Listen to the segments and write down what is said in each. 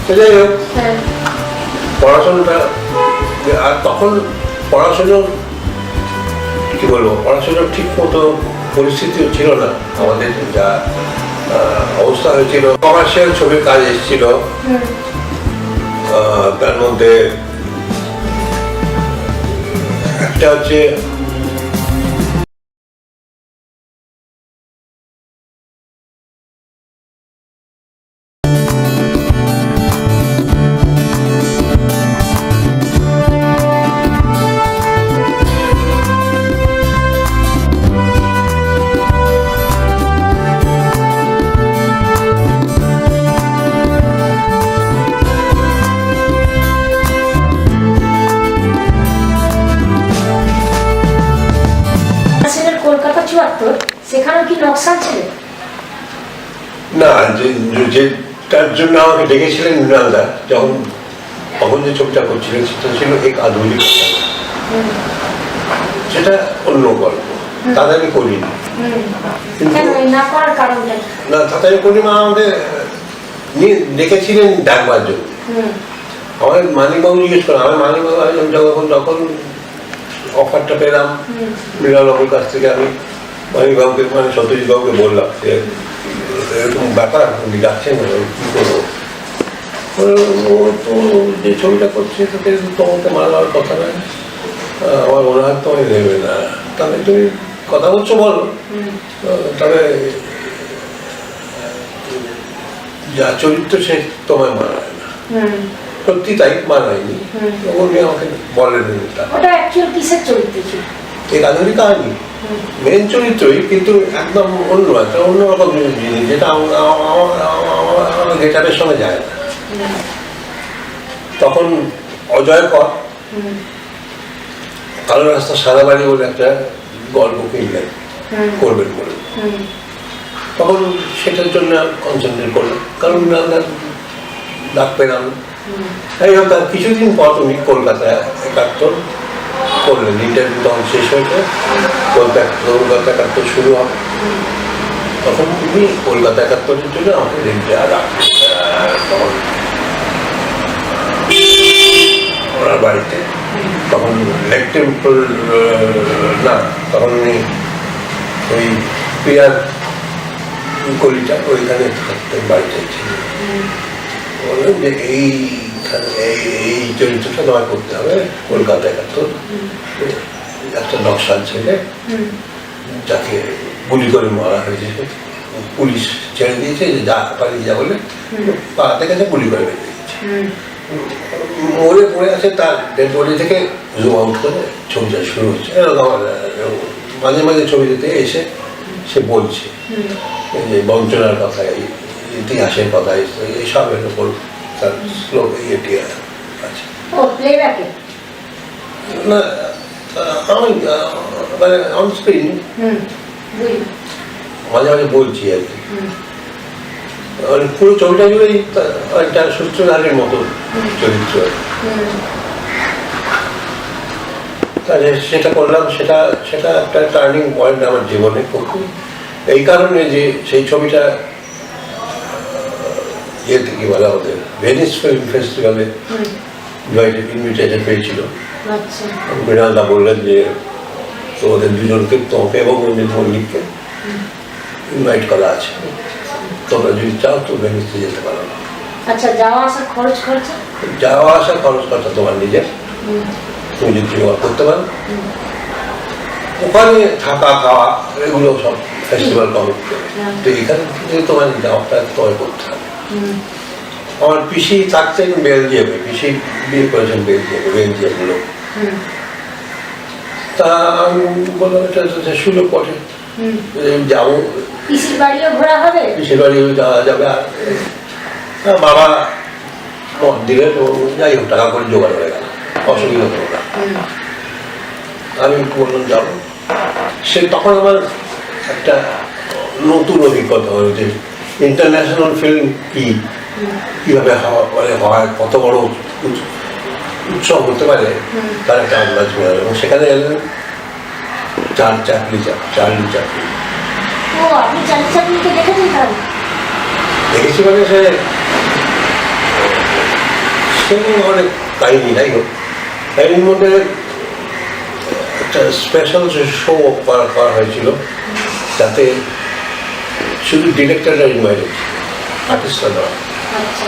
যাই হোক, পড়াশোনাটা আর তখন পড়াশোনা কি বলবো, পড়াশোনার ঠিক মতো পরিস্থিতিও ছিল না আমাদের, যা অবস্থা হয়েছিল। কমার্শিয়াল ছবির কাজ এসেছিল, তার মধ্যে একটা হচ্ছে সেখানে কি নকশা ছিল না, যেটার জন্য আমাকে ডেকেছিলেন মৃণালদা, তখন যে ছবিটা করছিলেন সেটা ছিল এক আধুনিক, সেটা অন্য গল্প, তাতে আমি করিনি। না করার কারণটা না, তাতে আমি করিনি, আমাদের ডেকেছিলেন ডাকবার জন্য। আমার মানিকবাবু জিজ্ঞেস করেন, আমি মানিকবাবু যখন অফারটা পেলাম মৃণালবাবুর কাছ থেকে, আমি মানিকবাবুকে মানে সত্যজিৎ বাবুকে বললাম যে এরকম ব্যাপার, উনি ডাকছেন, কি করবো? ও তো যে ছবিটা করছে তাতে তোমাকে মানার কথা নয়, আমার মনে হয় তোমায় নেবে না। তাহলে তুমি কথা বলছো বলো, তবে যা চরিত্র সে তোমায় মানায় না। সত্যি তাই, মানায়নি। উনি আমাকে বলেন ওটা অ্যাকচুয়াল কিসের চরিত্র ছিল? এই কাহিনী কাহিনী মেন চরিত্রই, কিন্তু একদম অন্য একটা অন্যরকম জিনিস, যেটা আমার গেটারের সঙ্গে যায় না। তখন অজয় কর কালো রাস্তা সাদা বাড়ি বলে একটা গল্প কিনলেন, করবেন বলে, তখন সেটার জন্য কনসেন্ট্রেট করলাম, কারণ ডাক পেলাম। যাই হোক, তার কিছুদিন পর উনি কলকাতায় একাত্তর করলেন, ইন্টারভিউ তখন শেষ হয়েছে, কলকাতা একাত্তর শুরু হবে, তখন উনি কলকাতা একাত্তরের জন্য আমাকে রেঞ্জে তখন ওনার বাড়িতে, তখন লেক টেম্পল না, তখন উনি ওই পিয়ার গলিটা ওইখানে থাকতেন, বাড়িতে ছিলেন। বললেন যে এই চরিত্রটা তোমায় করতে হবে, কলকাতা একাত্তর, একটা নকশাল ছেলে যাকে গুলি করে মারা হয়েছে, পুলিশ ছেড়ে দিয়েছে, যে যা পালিয়ে যা বলে পাড়াতে গেছে, গুলি করে বেরিয়ে দিয়েছে, মরে পড়ে আছে, তার ডেড বডি থেকে জুম আউট করে ছবিটা শুরু হচ্ছে। মাঝে মাঝে ছবি দিতে এসে সে বলছে যে বঞ্চনার কথা, ইতিহাসের কথা, এইসবের উপর তার শ্লোক ইয়েটি আছে। না, আমি মানে অন স্ক্রিন মাঝে মাঝে বলছি আর কি, পুরো ছবিটা জুড়েই একটা সূত্রধারের মতো চরিত্র। তাহলে সেটা করলাম, সেটা একটা টার্নিং পয়েন্ট আমার জীবনে, খুব এই কারণে যে সেই ছবিটা ইয়েতে কি বলে, আমাদের ভেনিস ফিল্ম ফেস্টিভ্যালে ইনভিটেশন পেয়েছিল। মৃণালদা বললেন যে তোমাদের দুজনকে, তোমাকে এবং রঞ্জিত মল্লিককে ইনভাইট করা আছে, তোমরা যদি চাও তো ভেনিসে যেতে পারো। আচ্ছা, যাওয়া আসা খরচ খরচা তোমার নিজের, তুমি যদি জোগাড় করতে পারো। ওখানে থাকা খাওয়া এগুলো সব ফেস্টিভ্যাল কমিটি করে, তো এখানে থেকে তোমার যাওয়াটা তোমায় করতে হবে। আমার পিসি থাকতেন বেলজিয়ামে, পিসি বিয়ে করেছেন বেলজিয়াম লোক। তা আমি বললাম এটা সুযোগ পড়ে, যাবো, পিসির বাড়িও ঘোরা হবে, পিসির বাড়িও যাওয়া যাবে। আর বাবা মত দিলে তো যাই হোক, টাকা করে জোগাড় হয়ে গেল, অসুবিধা হলো না। আমি বললাম যাবো। সে তখন আমার একটা নতুন অভিজ্ঞতা হলো যে ইন্টারন্যাশনাল ফিল্ম কিভাবে হয়, কত বড় উৎসব হতে পারে, তার একটা আন্দাজ হয়ে গেল। এবং সেখানে এলেন চার্লি চ্যাপলিন। দেখেছি, মানে সে সেগুলো অনেক কাহিনী, যাই হোক কাহিনীর মধ্যে একটা স্পেশাল যে শো করা হয়েছিল, যাতে শুধু ডিরেক্টররা ইনভাইটেড, আর্টিস্টরা দেওয়া। আচ্ছা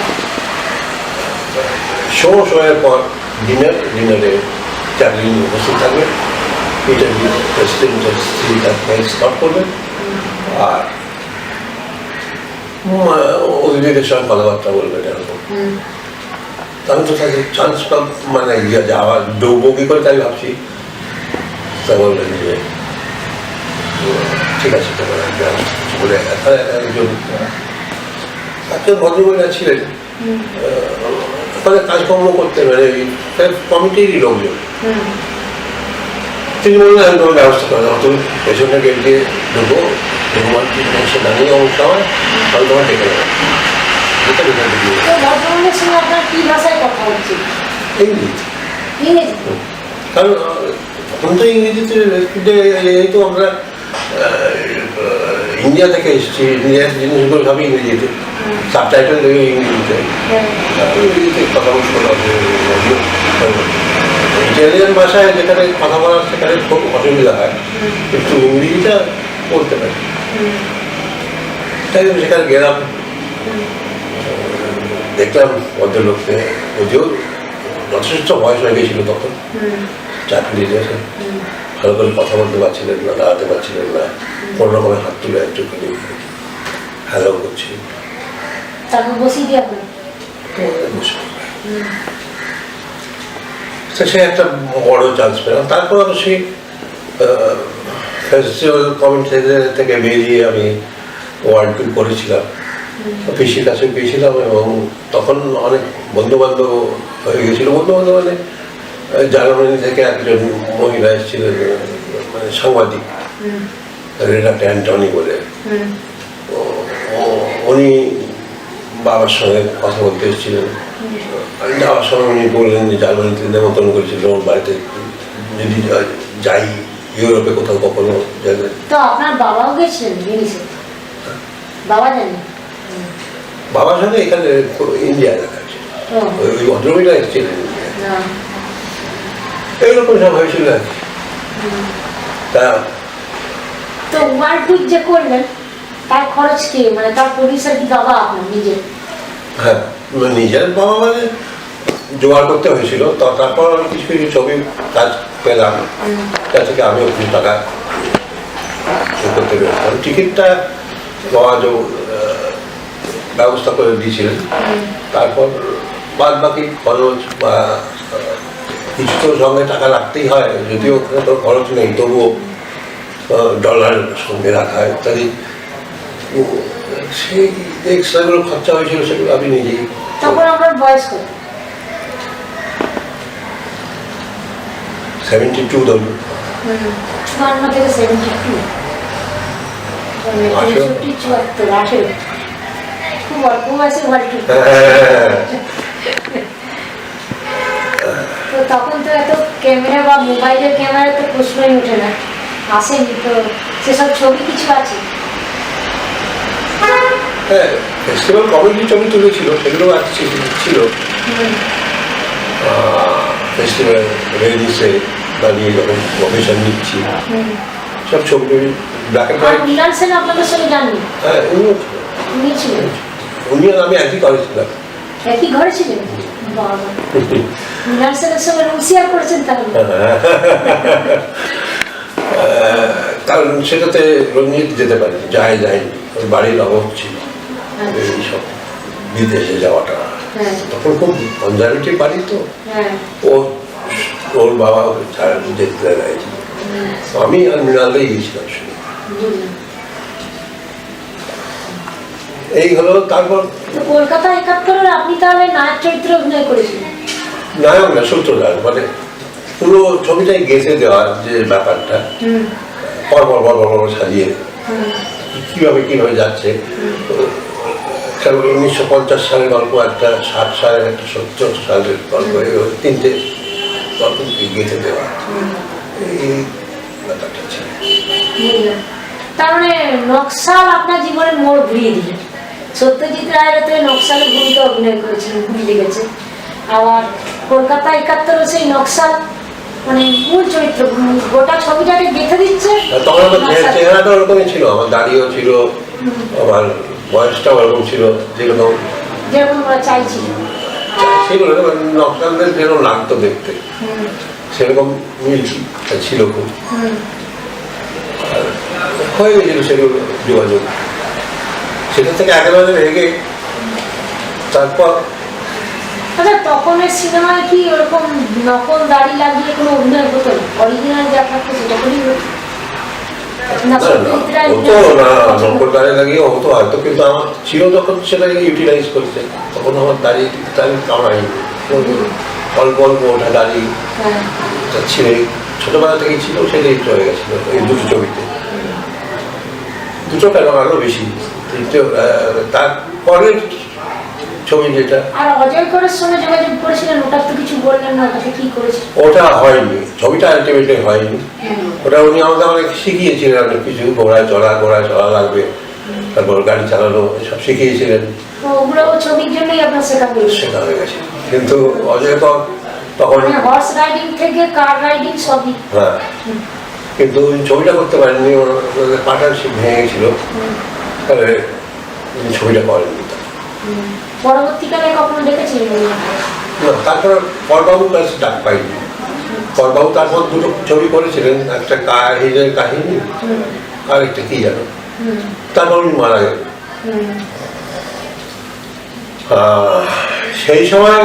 শোয়ের পর ডিনারে চাকরি উপস্থিত থাকবে, ইন্টারভিউ প্রেসিডেন্টের স্ত্রী তাকে স্টপ করবেন, আর অতিথিদের সঙ্গে কথাবার্তা বলবেন এরকম। আমি তো তাকে চান্স পাব, মানে যাওয়া ডুববো কি করে তাই ভাবছি। তা বললেন যে ঠিক আছে তোমার বলে একজন ভদ্রমহিলা ছিলেন, ওখানে কাজকর্ম করতে মানে কমিটিরই লোকজন। তিনি বললেন আমি তোমার ব্যবস্থা করে দেবো, তুমি পেছনে গেট দিয়ে ঢুকবো, তোমার কি টেনশন দাঁড়িয়ে অবস্থা হয়, আমি তোমার ডেকে নেবো। কারণ তখন তো ইংরেজিতে যেহেতু আমরা ইন্ডিয়া থেকে এসেছি, ইন্ডিয়ার জিনিসগুলো সবই ইংরেজিতে, সাবটাইটেল দেবে ইংরেজিতে, ইংরেজিতে কথা বলতে হবে। ইটালিয়ান ভাষায় যেখানে কথা বলার সেখানে খুব অসুবিধা হয়, কিন্তু ইংরেজিটা বলতে পারি। তাই আমি সেখানে গেলাম, দেখলাম ভদ্রলোককে, যদিও যথেষ্ট বয়স হয়ে গেছিল তখন, চাকরি দিয়েছে, ভালো করে কথা বলতে পারছিলেন না, দাঁড়াতে পারছিলেন না, কোনো রকমের হাত তুলে একটুখানি হ্যালো করছি। সে একটা বড় চান্স পেলাম। তারপর অবশ্যই ফেস্টিভ্যাল কমিটি থেকে বেরিয়ে আমি ওয়ার্ল্ড ট্যুর করেছিলাম, পিসির কাছে পেয়েছিলাম, এবং তখন অনেক বন্ধুবান্ধব হয়ে গেছিলো। বন্ধুবান্ধব মানে জার্মানি থেকে একজন মহিলা এসেছিলেন, মানে সাংবাদিক, রেনাটা অ্যান্টনি বলে, উনি বাবার সঙ্গে কথা বলতে এসেছিলেন। যাওয়ার সময় উনি বললেন যে জার্মানিতে নেমন্তন্ন করেছিল ওর বাড়িতে, যদি যাই ইউরোপে কোথাও কখনো যাবে। তো আপনার বাবাও গেছিলেন ভেনিসে? বাবা জানেন? বাবার সঙ্গে এখানে ইন্ডিয়ায় দেখা আছে, ওই ভদ্রমহিলা এসেছিলেন। এইরকম সব হয়েছিল আর কি। তা তো ওয়ার্ল্ড ট্যুর যে করলেন তার খরচ কে, মানে তার প্রডিউসার কি বাবা আপনার নিজের? হ্যাঁ, নিজের বাবা মানে জোগাড় করতে হয়েছিল। তো তারপর আমি কিছু কিছু ছবি কাজ পেলাম, তা থেকে আমিও কিছু টাকা করতে পেরেছিলাম। টিকিটটা বাবা ব্যবস্থা করে দিয়েছিলেন। তারপর বাদ বাকি খরচ বা কিছু তো সঙ্গে টাকা রাখতেই হয়, যদিও ওখানে তো খরচ নেই, তবুও ডলার সঙ্গে রাখা ইত্যাদি, সেই এক্সট্রাগুলো খরচা হয়েছিল সেগুলো আমি নিজেই। তখন আমার বয়স কত? 72 ধরুন। 54 থেকে 72, 74 খুব অল্প বয়সে ওয়ার্ল্ড ট্যুর। তো তখন তো এত ক্যামেরা বা মোবাইলের ক্যামেরা তো প্রশ্নই ওঠে না, আসেনি। তো সেসব ছবি কিছু আছে? হ্যাঁ, ফেস্টিভ্যাল কমিটি ছবি তুলেছিল, সেগুলো ছিল। ফেস্টিভ্যাল ভেনিসে দাঁড়িয়ে যখন অফিসার নিচ্ছি, সব ছবি black and white. Mrinal Sen আপনাদের সঙ্গে জাননি? হ্যাঁ, উনি ছিলেন। উনি আর আমি একই ঘরে ছিলাম। একই ঘরে ছিলেন? মৃণাল সেনের সঙ্গে রুম শেয়ার করেছেন তাহলে? কারণ সেটাতে রঞ্জিত যেতে পারে, যায়নি, ওর বাড়ির অভাব ছিল এইসব বিদেশে যাওয়াটা। তখন খুব কনজারভেটিভ বাড়ি, তো ওর বাবা যেতে দেয়। আমি আর মৃণালই গিয়েছিলাম শুনে। এই হলো। তারপর কলকাতা 71 আপনি তাহলে নায়ক চরিত্রে অভিনয় করেছিলেন? নায়ক না, সূত্রধার, মানে পুরো ছবিটাই গেঁথে দেওয়ার যে ব্যাপারটা, পরপর সাজিয়ে কিভাবে যাচ্ছে। 1950 সালের গল্প, একটা 60 সালের, একটা 70 সালের গল্প, তিনটে গল্প গেঁথে দেওয়া, এই ব্যাপারটা ছিল। তার মানে নকশাল আপনার জীবনের মোড় ঘুরিয়ে দিলেন। সত্যজিৎ রায়ের তো নকশালের ভূমিকা অভিনয় করেছিলেন, ভুলে গেছে। আবার কলকাতা 71 সেই নকশাল, মানে মূল চরিত্র, গোটা ছবিটাকে গেঁথে দিচ্ছে। তখন আমার চেহারাটা ওরকমই ছিল, আমার দাড়িও ছিল, আমার বয়সটা ওরকম ছিল, যেরকম ওরা চাইছিল সেগুলো নকশালদের যেরকম লাগতো দেখতে সেরকম মিল ছিল খুব। আর হয়ে গেছিল সেগুলো যোগাযোগ, সেটা থেকে একেবারে রেগে তারপর। আচ্ছা, তখনের সিনেমায় কি ওরকম নকল দাড়ি লাগিয়ে কোনো অভিনয় হতো? অরিজিনাল যা থাকতো সেটা করেই হতো না? হতো না, নকল দাড়ি লাগিয়ে হতো হয়তো, কিন্তু আমার ছিল যখন সেটাকে ইউটিলাইজ করছে, তখন আমার দাড়ি কামাইনি, অল্প অল্প ওঠা দাড়ি ছিল, ছোটবেলা থেকেই ছিল, সেটাই হয়ে গেছিল এই দুটো ছবিতে। দুটো কেন আরো বেশি, তারপরের ছবি যেটা আর অজয় করের সঙ্গে যোগাযোগ করেছিলেন, ওটা তো কিছু বললেন না, ওটাকে কি করেছে? ওটা হয়নি, ছবিটা আলটিমেটলি হয়নি। ওটা উনি আমাকে অনেক শিখিয়েছিলেন অনেক কিছু, ঘোড়ায় চড়া লাগবে, তারপর গাড়ি চালানো সব শিখিয়েছিলেন। ওগুলো ছবির জন্যই আপনার শেখা হয়ে গেছে। কিন্তু অজয় কর তখন হর্স রাইডিং থেকে কার রাইডিং সবই। হ্যাঁ, কিন্তু ছবিটা করতে পারেননি, পার্টনারশিপ ভেঙে গেছিল, তাহলে ছবিটা করেননি। পরবর্তীকালে কখনো দেখেছিলেন? না, তারপর পরবাবুর কাছে ডাক পাইনি। পরবাবু তারপর দুটো ছবি করেছিলেন, একটা হিরের কাহিনী আর একটা কি জানো, তারপর উনি মারা গেলেন। সেই সময়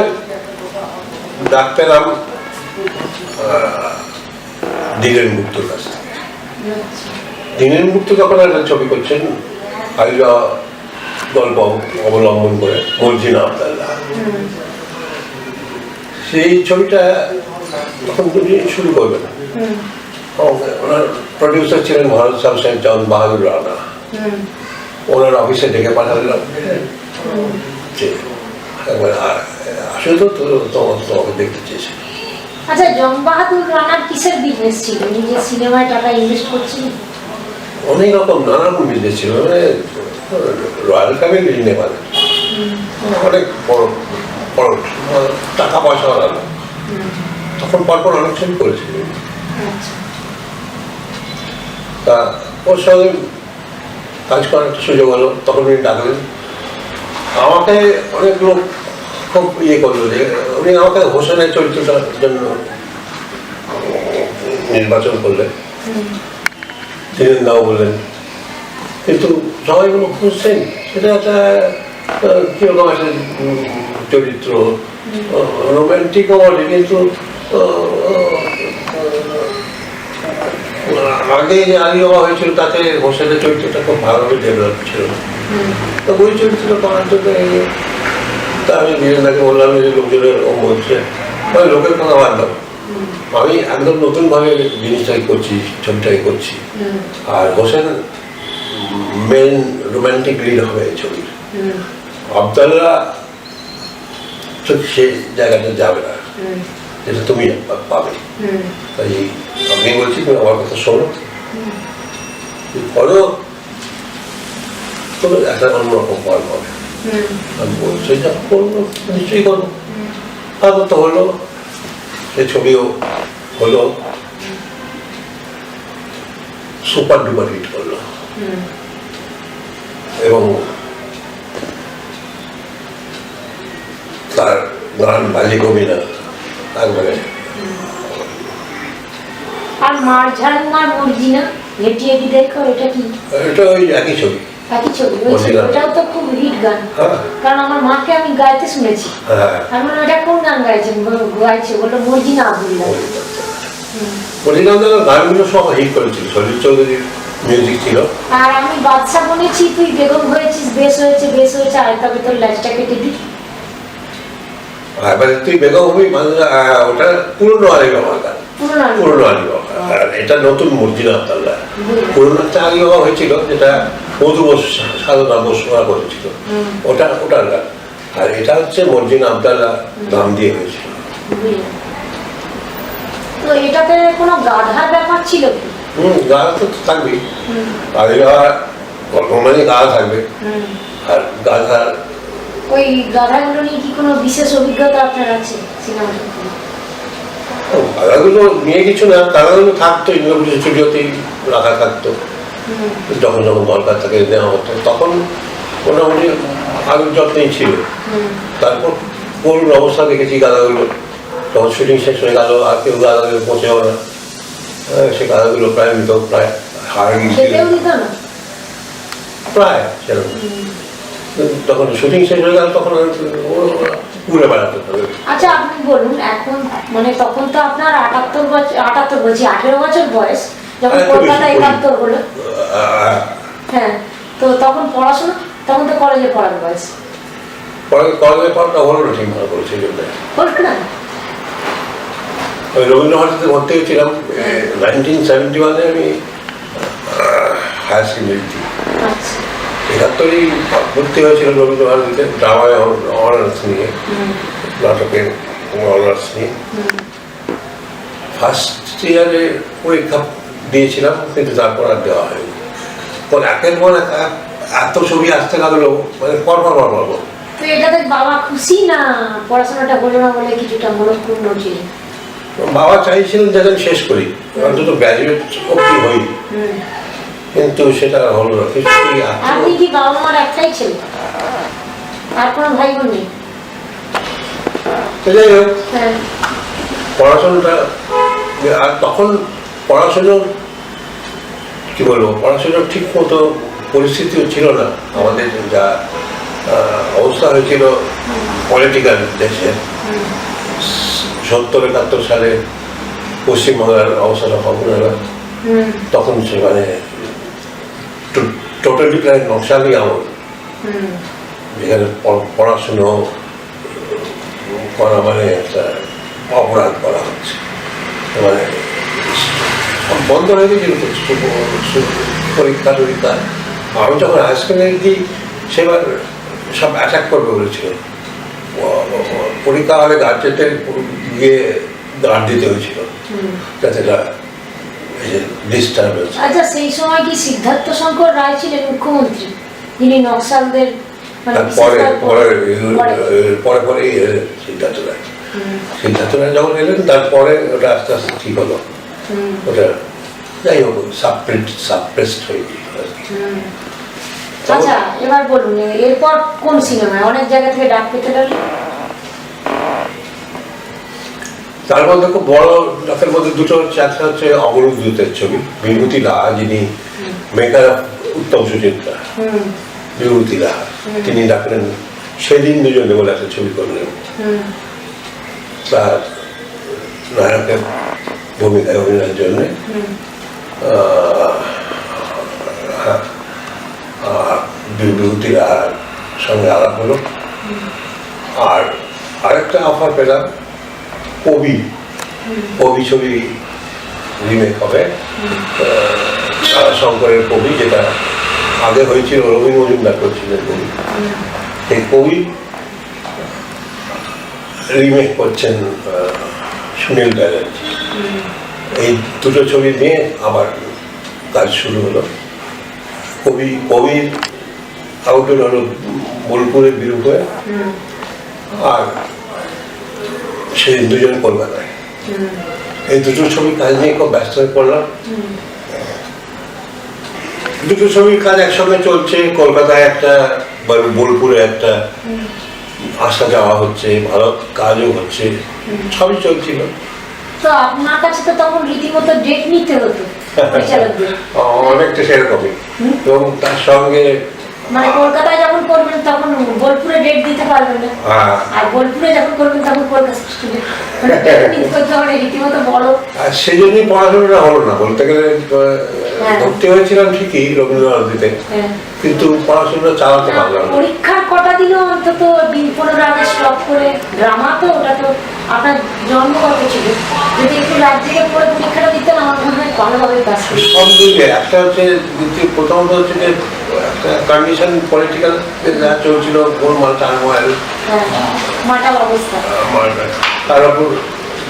ডাক পেলাম দীনেন গুপ্তর কাছ থেকে। দীনেন গুপ্ত যখন একটা ছবি করছেন আইরা গল্প অবলম্বন করে, মর্জিনা আবদাল্লাহ, সেই ছবিটা তখন উনি শুরু করবেন। ওনার প্রডিউসার ছিলেন ভারত সাহেব চাঁদ বাহাদুর রানা, ওনার অফিসে ডেকে পাঠালেন যে একবার আসলে তো তোমাকে দেখতে চেয়েছি। আচ্ছা, জন বাহাদুর রানার কিসের বিজনেস ছিল? নিজের সিনেমায় টাকা ইনভেস্ট করছিলেন? অনেক রকম নানা রকম বিজনেস ছিল, মানে রয়্যাল ফ্যামিলি নেপালে অনেক বড় বড় টাকা পয়সা লাগানো, তখন পরপর অনেক ছবি করেছিল। তা ওর সঙ্গে কাজ করার একটা সুযোগ হলো, তখন উনি ডাকলেন আমাকে। অনেক লোক খুব করলো যে উনি আমাকে হোসেনের চরিত্রটার জন্য নির্বাচন করলেন, তিনি নাও বললেন, কিন্তু সবাই গুলো খুঁজছেন সেটা একটা কিরকম একটা চরিত্র, রোমান্টিক বলে, কিন্তু আগে যে আলী বাবা হয়েছিল তাতে হোসেনের চরিত্রটা খুব ভালোভাবে ডেভেলপ ছিল, তো ওই চরিত্রটা করার জন্য তা আমি নিজেকে বললাম যে লোকজনের বলছে, লোকের কথা বাদ দাও, আমি একদম নতুনভাবে জিনিসটাকে করছি, ছবিটাকে করছি, আর হোসেন মেন রোমান্টিক লিড হবে এই ছবির, আবদাল্লাহ তো সেই জায়গাটা যাবে না যেটা তুমি পাবে। তাই আমি বলছি তুমি আমার কথা শোনো, করো, তবে একটা অন্যরকম ফল পাবে। আমি বলছি যা করবো নিশ্চয়ই করবো। তারপর তো হলো, সেই ছবিও হলো, সুপার ডুপার হিট করলো, এবং তার গান বাজি কবি না একবারে। আর মারঝাড়ু মার মর্জিনা হেঁটিয়ে কি দেখো, এটা কি? এটা ওই একই ছবি, একই ছবি। ওটাও তো খুব হিট গান, কারণ আমার মাকে আমি গাইতে শুনেছি। আমি বললাম এটা কোন গান গাইছেন? গাইছে, বললো মর্জিনা আবদুল্লাহ। মর্জিনা আবদুল্লাহ গানগুলো সব হিট করেছিল, সলিল চৌধুরীর মিউজিক ছিল। আর আমি বাদশা বনেছি তুই বেগম হয়েছিস, বেশ হয়েছে বেশ হয়েছে, আর তবে তোর ল্যাজটা কেটে দিই। এবারে তুই বেগম হবি, ওটা পুরনো আলী বাবা গান, পুরনো আলী বাবা। আর এটা নতুন মর্জিনা আবদুল্লাহ। পুরনো একটা আলী বাবা হয়েছিল যেটা মধু বসু, সাধনা বসু ওরা করেছিল, ওটার গান। আর এটা হচ্ছে মর্জিনা আবদুল্লাহ নাম দিয়ে হয়েছিল। তো এটাতে কোনো গাধার ব্যাপার ছিল কি? গাধা তো থাকবেই, আলী বাবা গল্প মানে গাধা থাকবে, আর গাধার ওই গাধাগুলো নিয়ে কি কোনো বিশেষ অভিজ্ঞতা আপনার আছে সিনেমা সম্পর্কে? গাধাগুলো নিয়ে কিছু না, গাধাগুলো থাকতো ইন্দ্রপুরের স্টুডিওতেই রাখা থাকতো। যখন যখন দরকার থাকে নেওয়া হতো, তখন মোটামুটি আগের যত্নেই ছিল। তারপর করুন অবস্থা দেখেছি গাধাগুলো, যখন শুটিং শেষ হয়ে গেল আর কেউ গাধাগুলো পৌঁছেও না, সে গাধাগুলো প্রায় মৃত, প্রায় হারা গিয়েছিল প্রায় সেরকম। তখন শুটিং শেষ হয়ে গেল, তখন ঘুরে বেড়াতে হবে। আচ্ছা আপনি বলুন, এখন মানে তখন তো আপনার 78 বলছি 18 বছর বয়স, যখন কলকাতা 71 হলো, হ্যাঁ, তো তখন পড়াশোনা, তখন তো কলেজে পড়ার বয়স। কলেজে পড়াটা হলো না ঠিক মনে করেছে হলো না? ওই রবীন্দ্রভারতীতে ভর্তি হয়েছিলাম 1971-এ, আমি হায়ার সেকেন্ডারিতে। 71-এই ভর্তি হয়েছিলাম রবীন্দ্রভারতীতে, ড্রামায় অনার্স নিয়ে, নাটকের অনার্স নিয়ে। ফার্স্ট ইয়ারে পরীক্ষা দিয়েছিলাম, কিন্তু তারপর আর দেওয়া হয়নি। একের পর এত ছবি আসতে লাগলো, মানে পরপর। তো এটাতে বাবা খুশি না পড়াশোনাটা হলো না বলে কিছুটা মনক্ষুণ্ণ ছিল? বাবা চাইছিলেন যাতে আমি শেষ করি, অন্তত গ্র্যাজুয়েট অব্দি হই, কিন্তু সেটা হলো না। আপনি কি বাবা মার একটাই ছেলে, আর কোনো ভাই বোন নেই? যাই হোক, পড়াশোনাটা, আর তখন পড়াশোনার কি বলবো, পড়াশোনার ঠিক মতো পরিস্থিতিও ছিল না আমাদের, যা অবস্থা হয়েছিল পলিটিক্যাল দেশে 70-71 সালে পশ্চিমবাংলার অবস্থাটা খবর হলো, তখন সে মানে টোটালি প্রায় নকশালি আমল, যেখানে পড়াশুনো করা মানে একটা অপরাধ করা হচ্ছে, মানে বন্ধ হয়ে গেছিল পরীক্ষা টরীক্ষা। আমি যখন হাই সেকেন্ডারি দিই, সেবার সব অ্যাটাক করবে বলেছিল, পরীক্ষা হলে গার্জেনদের গিয়ে গার্ড দিতে হয়েছিল যাতে ডিস্টার্বেন্স। আচ্ছা, সেই সময় কি সিদ্ধার্থ শঙ্কর রায় ছিলেন মুখ্যমন্ত্রী, যিনি নকশালদের পরে সিদ্ধার্থ রায় যখন এলেন, তারপরে ওটা আস্তে আস্তে ঠিক হলো। ওটা যাই হোক সাপ্রেসড হয়ে গেল। আচ্ছা এবার বলুন, এরপর কোন সিনেমায় অনেক জায়গা থেকে ডাক পেতে লাগলো? তার মধ্যে খুব বড় ডাকের মধ্যে দুটো হচ্ছে, একটা হচ্ছে অবরুদ্ধের ছবি, বিভূতি লাহা, যিনি মেকার উত্তম সুচিত্রা, বিভূতি লাহা, তিনি ডাকলেন সেদিন দুজনে বলে একটা ছবি করলেন, তার নায়কের ভূমিকায় অভিনয়ের জন্য। বিভূতি লাহার সঙ্গে আলাপ হলো। আর আরেকটা অফার পেলাম, কবি ছবি রিমেক হবে, শঙ্করের কবি, যেটা আগে হয়েছিল রবীন্দ্র মজুমদার করেছিলেন কবি, সেই কবি রিমেক করছেন সুনীল ব্যানার্জি। এই দুটো ছবি নিয়ে আবার কাজ শুরু হলো। কবির আউটডোর হলো বোলপুরের বিরুদ্ধে, আর সেই দুজন কলকাতায়। এই দুটো ছবি কাজ নিয়ে খুব ব্যস্ত হয়ে পড়লাম। দুটো ছবির কাজ একসঙ্গে চলছে, কলকাতায় একটা, বোলপুরে একটা, আসা যাওয়া হচ্ছে, ভালো কাজও হচ্ছে, সবই চলছিল। তো আপনার কাছে তো তখন রীতিমতো ডেট নিতে হতো অনেকটা সেরকমই, এবং তার সঙ্গে মানে কলকাতায় যখন করবেন তখন বোলপুরে ডেট দিতে পারবেন না, আর বোলপুরে যখন করবেন তখন কলকাতা রীতিমতো বড়। আর সেই জন্যই পড়াশোনাটা হলো না বলতে গেলে। ভর্তি হয়েছিলাম ঠিকই রবীন্দ্রভারতীতে, কিন্তু পড়াশোনা চালাতে পারলাম না। পরীক্ষার কটা দিনও অন্তত দিন 15 আগে স্টপ করে, ড্রামা তো ওটা তো আপনার জন্মগত ছিল, যদি একটু রাত জেগে পড়ে পরীক্ষাটা দিতেন আমার মনে হয় ভালোভাবে কাজ করতেন। সব দিকে একটা হচ্ছে, প্রথমত হচ্ছে যে একটা কন্ডিশন পলিটিক্যাল যা চলছিল, গোলমাল টালমাল, মাটাল অবস্থা, তার উপর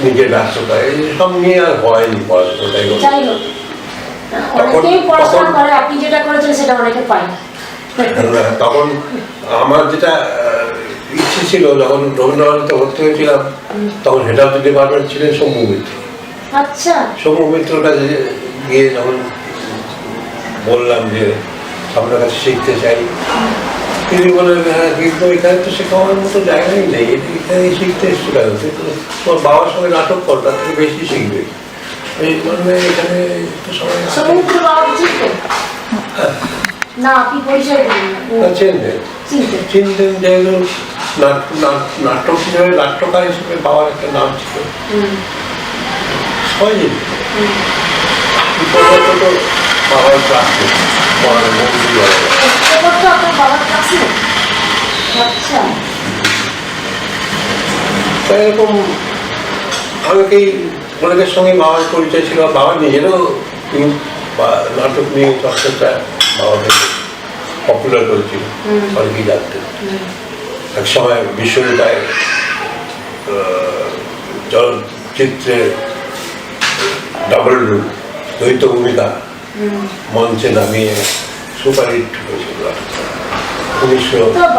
নিজের ব্যস্ততা, এই সব নিয়ে আর হয়নি পড়াশোনাটাই। যাই হোক, অনেকেই পড়াশোনা করে, আপনি যেটা করেছেন সেটা অনেকে পায় না। তখন আমার যেটা ইচ্ছে ছিল, যখন রবীন্দ্রনাথে ভর্তি হয়েছিলাম তখন হেড অফ দ্য ডিপার্টমেন্ট ছিলেন সৌম্য মিত্র। আচ্ছা। সৌম্য মিত্রর কাছে গিয়ে যখন বললাম যে আপনার কাছে শিখতে চাই, তিনি বললেন হ্যাঁ কিন্তু এখানে তো শেখানোর মতো জায়গাই নেই, এখানে শিখতে এসছি কেন, তোমার বাবার সঙ্গে নাটক কর, তার থেকে বেশি শিখবে। এই কারণে এখানে একটু সময় সমুদ্র বাবা চিনতেন না, আপনি পরিচয় দিন চিনতেন যেহেতু নাটক হিসেবে, নাট্যকার হিসেবে বাবার একটা নাম ছিল, সবাই তো বাবার ক্লাস এরকম অনেকেই অনেকের সঙ্গে বাবার পরিচয় ছিল। বাবা নিজেরও নাটক নিয়ে চর্চাটা বাবাকে পপুলার করেছিল, অনেকেই জানতেন। এক সময় বিশ্ববিদ্যালয় চলচ্চিত্রে ডাবল রোল, দ্বৈত ভূমিকা মঞ্চে নামিয়ে সুপারহিট হয়েছিল।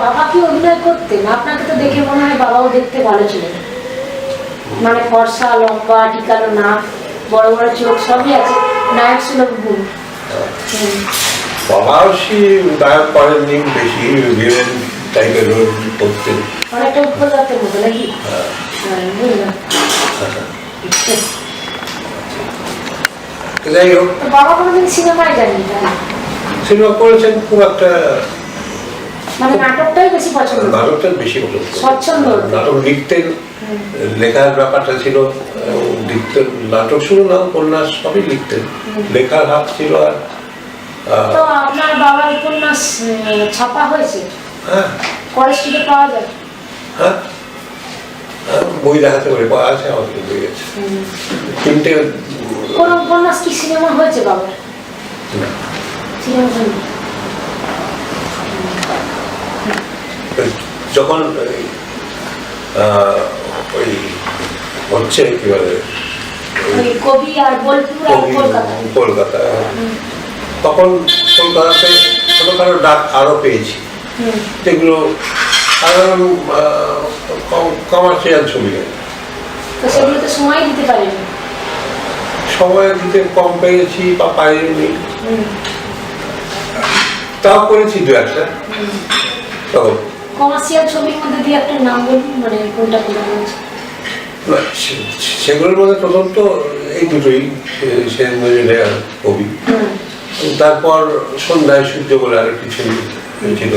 বাবা কি অভিনয় করতেন? আপনাকে তো দেখে মনে হয় বাবাও দেখতে ভালো ছিলেন, মানে ফর্সা, লম্বা, টিকালো নাক, বড় বড় চোখ, সবই আছে, নায়ক সুলভ গুণ। বাবা গায়ক করেননি, বেশি ভিলেন টাইপের রোল করতেন, অনেকটা উপজাতের মতো নাকি? যাই হোক, বাবা কোনোদিন সিনেমায় যাননি? সিনেমা করেছেন খুব একটা, মানে নাটকটাই বেশি পছন্দ? নাটকটা বেশি পছন্দ, স্বচ্ছন্দ নাটক লিখতেন, লেখার ব্যাপারটা ছিল, লিখতেন, নাটক শুরু না উপন্যাস সবই লিখতেন, লেখার হাত ছিল। আর তো আপনার বাবার উপন্যাস ছাপা হয়েছে? হ্যাঁ, কলেজ স্ট্রিটে পাওয়া যায়? হ্যাঁ, বই দেখাতে পারে, আছে আমাদের বই আছে। তিনটে। কোন উপন্যাস কি সিনেমা হয়েছে বাবার? না, সিনেমা হয়নি। যখন ওই হচ্ছে কি বলে কবি আর বোলপুর আর কলকাতা, তখন কলকাতাতে ছোটখাটো ডাক আরো পেয়েছি, যেগুলো সাধারণ কমার্শিয়াল ছবি। তো সেগুলোতে সময় দিতে পারেনি? সময় দিতে কম পেয়েছি বা পাইনি, তাও করেছি দু একটা। তখন কমার্শিয়াল ছবির মধ্যে দিয়ে একটা নাম বলুন, মানে কোনটা কোনটা বলছে? সেগুলোর মধ্যে প্রথম তো এই দুটোই, সেন মজুমদার কবি, তারপর সন্ধ্যায় সূর্য বলে আরেকটি ছবি ছিল,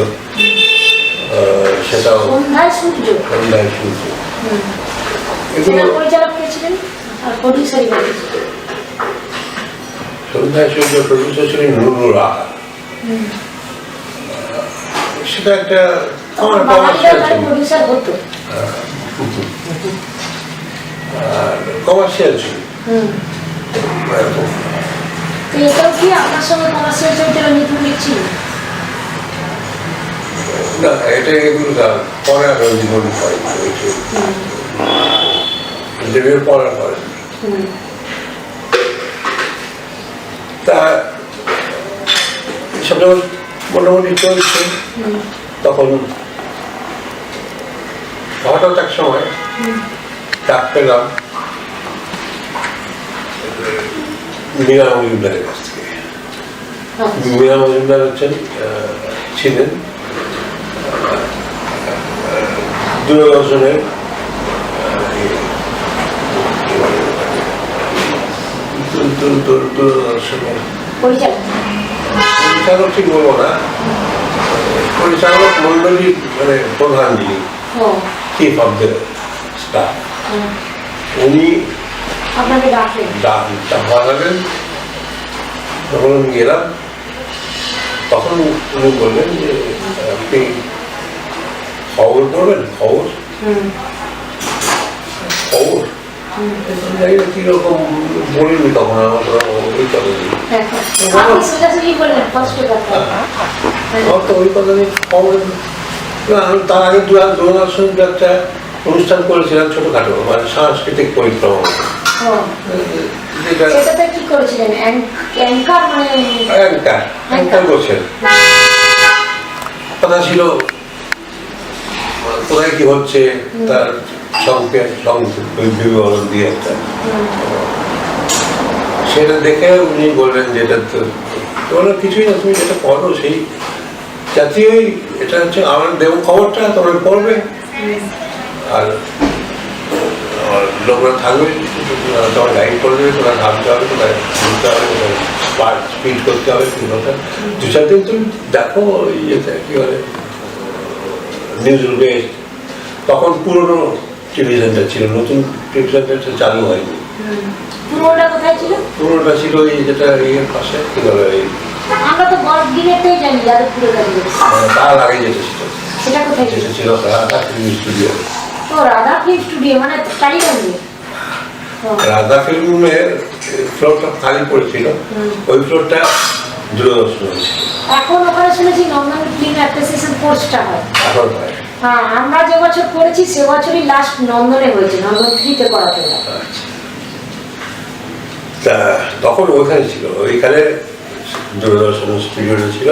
সেটাও সন্ধ্যায় সূর্য। সন্ধ্যায় সূর্য। এগুলো পরিচালক কে ছিলেন আর প্রডিউসার কে? সন্ধ্যায় সূর্য প্রডিউসার ছিলেন নুরুল আহা। সেটা একটা আমার কমার্শিয়াল ছবি, প্রডিউসার হতো, কমার্শিয়াল ছবি। তো এটাও কি আপনার সঙ্গে কমার্শিয়াল ছবিটা নিপুণ ছিল? না, এটা এগুলো পরে আরো জীবন হয়, ইন্টারভিউ পড়ার পরে। তা এসব যখন মোটামুটি চলছে, তখন হঠাৎ এক সময় ডাক পেলাম মীরা মজুমদারের কাছ থেকে। মীরা মজুমদার ছিলেন দূরদর্শনের পরিচালক ঠিক বলবো না, পরিচালক মন্ডলী, মানে প্রধান যিনি, চিফ অফ দ্য স্টাফ, উনি আপনাকে ডাকলেন। তখন আমি গেলাম, তখন উনি বললেন যে আপনি খবর পড়বেন। খবর জানি না কিরকম বলিনি, তখন আমার ওই কথা নেই, আমার তো ওই কথা নেই। খবর আমি তার আগে দূরদর্শনের একটা অনুষ্ঠান করেছিলাম ছোটখাটো, মানে সাংস্কৃতিক পরিক্রমা। কথা ছিল কোথায় কি হচ্ছে তার বিবরণ দিয়ে একটা সেটা দেখে উনি বললেন যে এটা তো তোমার কিছুই না, তুমি যেটা করো সেই জাতীয়ই এটা হচ্ছে আমার দেব খবরটা তোমরা পড়বে আর লোকরা থাকবে, তোমার গাইড করবে, তোমার ভাবতে হবে, তোমার বুঝতে হবে, তোমার স্পিড করতে হবে, দু চার দিন তুমি দেখো ইয়েতে কি বলে নিউজ রুমে। তখন পুরনো টেলিভিশনটা ছিল, নতুন টেলিভিশনটা চালু হয়নি। পুরোটা কোথায় ছিল? পুরোটা ছিল এই যেটা ইয়ের পাশে কি বলে আমরা তো গড়গিনেতেই জানি যাদবপুরে দাঁড়িয়ে। তার আগে যেটা ছিল সেটা কোথায় ছিল? যেটা ছিল রাধা ফিল্ম স্টুডিও। ও রাধা ফিল্ম স্টুডিও মানে টালিগঞ্জে। রাধা ফিল্মের ফ্লোরটা খালি পড়েছিল, ওই ফ্লোরটা দূরদর্শন হয়েছিল। এখন ওখানে শুনেছি নন্দন ফিল্ম অ্যাপ্রিসিয়েশন কোর্সটা হয়। এখন হয়। হ্যাঁ, আমরা যে বছর করেছি সে বছরই লাস্ট নন্দনে হয়েছে, নন্দন 3-তে করাতে হয়। আচ্ছা। তা তখন ওইখানে ছিল, ওইখানে দূরদর্শন স্টুডিওটা ছিল।